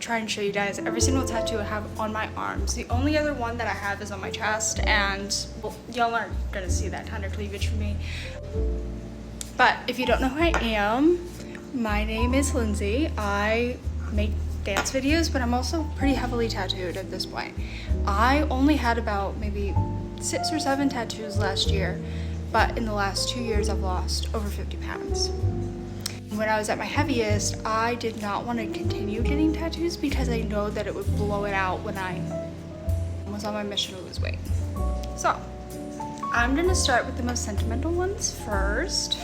try and show you guys every single tattoo I have on my arms. The only other one that I have is on my chest, and well, y'all aren't gonna see that kind of cleavage from me. But if you don't know who I am, my name is Lindsay. I make dance videos, but I'm also pretty heavily tattooed at this point. I only had about maybe 6 or 7 tattoos last year, but in the last 2 years I've lost over 50 pounds. When I was at my heaviest, I did not want to continue getting tattoos because I know that it would blow it out when I was on my mission to lose weight. So I'm gonna start with the most sentimental ones first.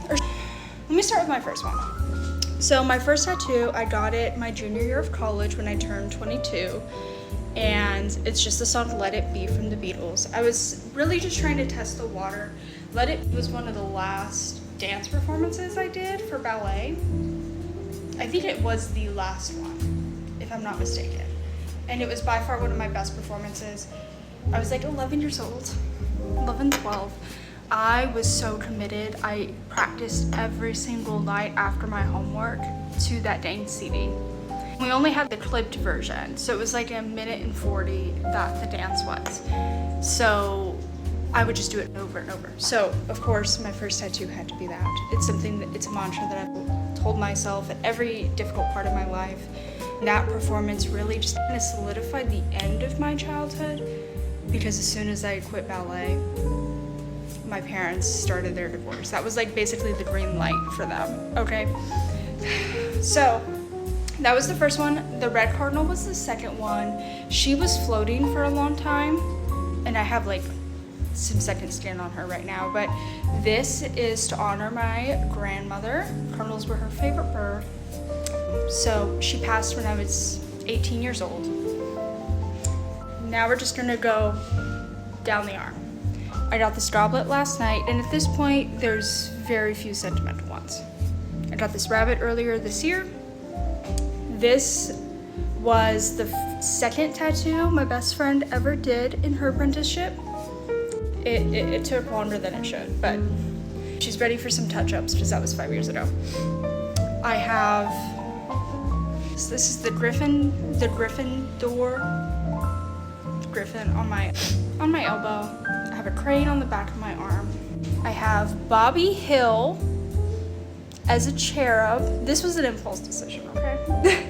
Let me start with my first one. So my first tattoo, I got it my junior year of college when I turned 22. And it's just the song Let It Be from the Beatles. I was really just trying to test the water. Let It Be was one of the last dance performances I did for ballet. I think it was the last one, if I'm not mistaken. And it was by far one of my best performances. I was like 11 years old, 11, 12. I was so committed. I practiced every single night after my homework to that dang CD. We only had the clipped version, so it was like 1:40 minutes that the dance was. So I would just do it over and over. So of course my first tattoo had to be that. It's it's a mantra that I've told myself at every difficult part of my life. That performance really just kind of solidified the end of my childhood, because as soon as I quit ballet, my parents started their divorce. That was like basically the green light for them, okay? So that was the first one. The red cardinal was the second one. She was floating for a long time, and I have like some second skin on her right now, but this is to honor my grandmother. Cardinals were her favorite bird. So she passed when I was 18 years old. Now we're just gonna go down the arm. I got this goblet last night, and at this point there's very few sentimental ones. I got this rabbit earlier this year. This was the second tattoo my best friend ever did in her apprenticeship. It took longer than it should, but she's ready for some touch-ups because that was 5 years ago. I have, this is the Griffin on my elbow. I have a crane on the back of my arm. I have Bobby Hill as a cherub. This was an impulse decision, okay?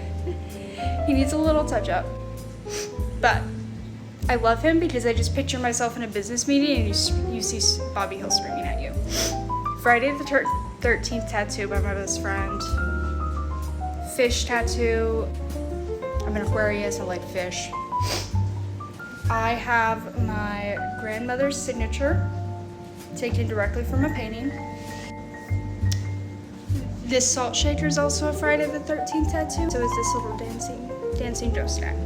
He needs a little touch-up, but I love him because I just picture myself in a business meeting and you see Bobby Hill screaming at you. Friday the 13th tattoo by my best friend. Fish tattoo. I'm an Aquarius, I like fish. I have my grandmother's signature taken directly from a painting. This salt shaker is also a Friday the 13th tattoo. So is this little dancing dough stack.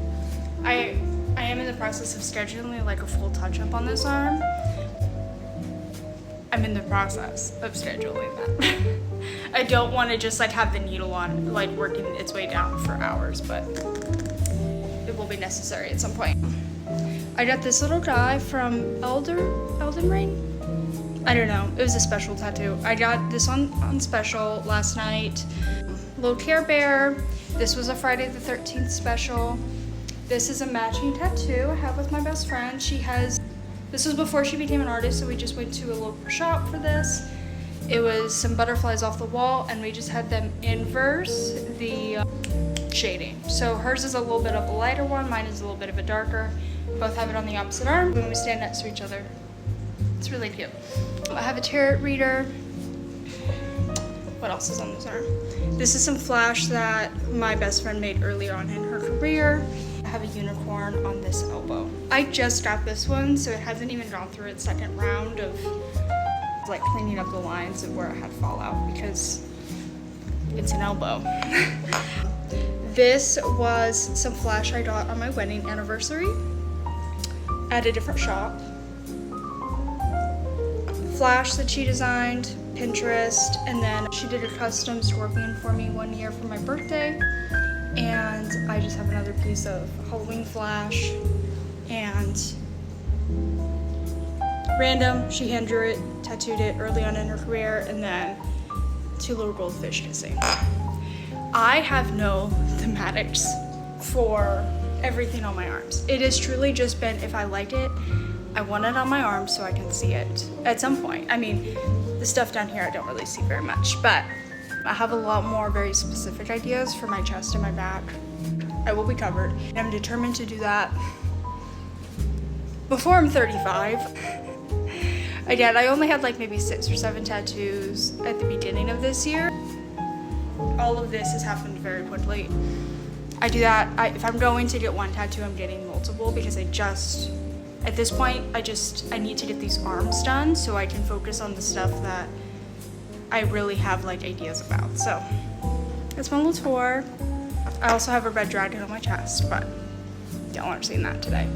I am in the process of scheduling like a full touch-up on this arm. I'm in the process of scheduling that. I don't want to just like have the needle on, like working its way down for hours, but it will be necessary at some point. I got this little guy from Elden Ring? I don't know, it was a special tattoo. I got this on special last night. Little Care Bear. This was a Friday the 13th special. This is a matching tattoo I have with my best friend. This was before she became an artist, so we just went to a local shop for this. It was some butterflies off the wall, and we just had them inverse the shading. So hers is a little bit of a lighter one, mine is a little bit of a darker. Both have it on the opposite arm when we stand next to each other. It's really cute. I have a tarot reader. What else is on this arm? This is some flash that my best friend made early on in her career. I have a unicorn on this elbow. I just got this one, so it hasn't even gone through its second round of like cleaning up the lines of where I had fallout because it's an elbow. This was some flash I got on my wedding anniversary at a different shop. Flash that she designed, Pinterest, and then she did a custom scorpion for me one year for my birthday. And I just have another piece of Halloween flash and random. She hand drew it, tattooed it early on in her career, and then 2 little goldfish kissing. I have no thematics for everything on my arms. It has truly just been, if I like it, I want it on my arms so I can see it at some point. I mean, the stuff down here I don't really see very much, but I have a lot more very specific ideas for my chest and my back. I will be covered. I'm determined to do that before I'm 35. Again, I only had like maybe 6 or 7 tattoos at the beginning of this year. All of this has happened very quickly. I do that, if I'm going to get one tattoo, I'm getting multiple because at this point, I need to get these arms done so I can focus on the stuff that I really have like ideas about. So that's my little tour. I also have a red dragon on my chest, but y'all aren't seeing that today.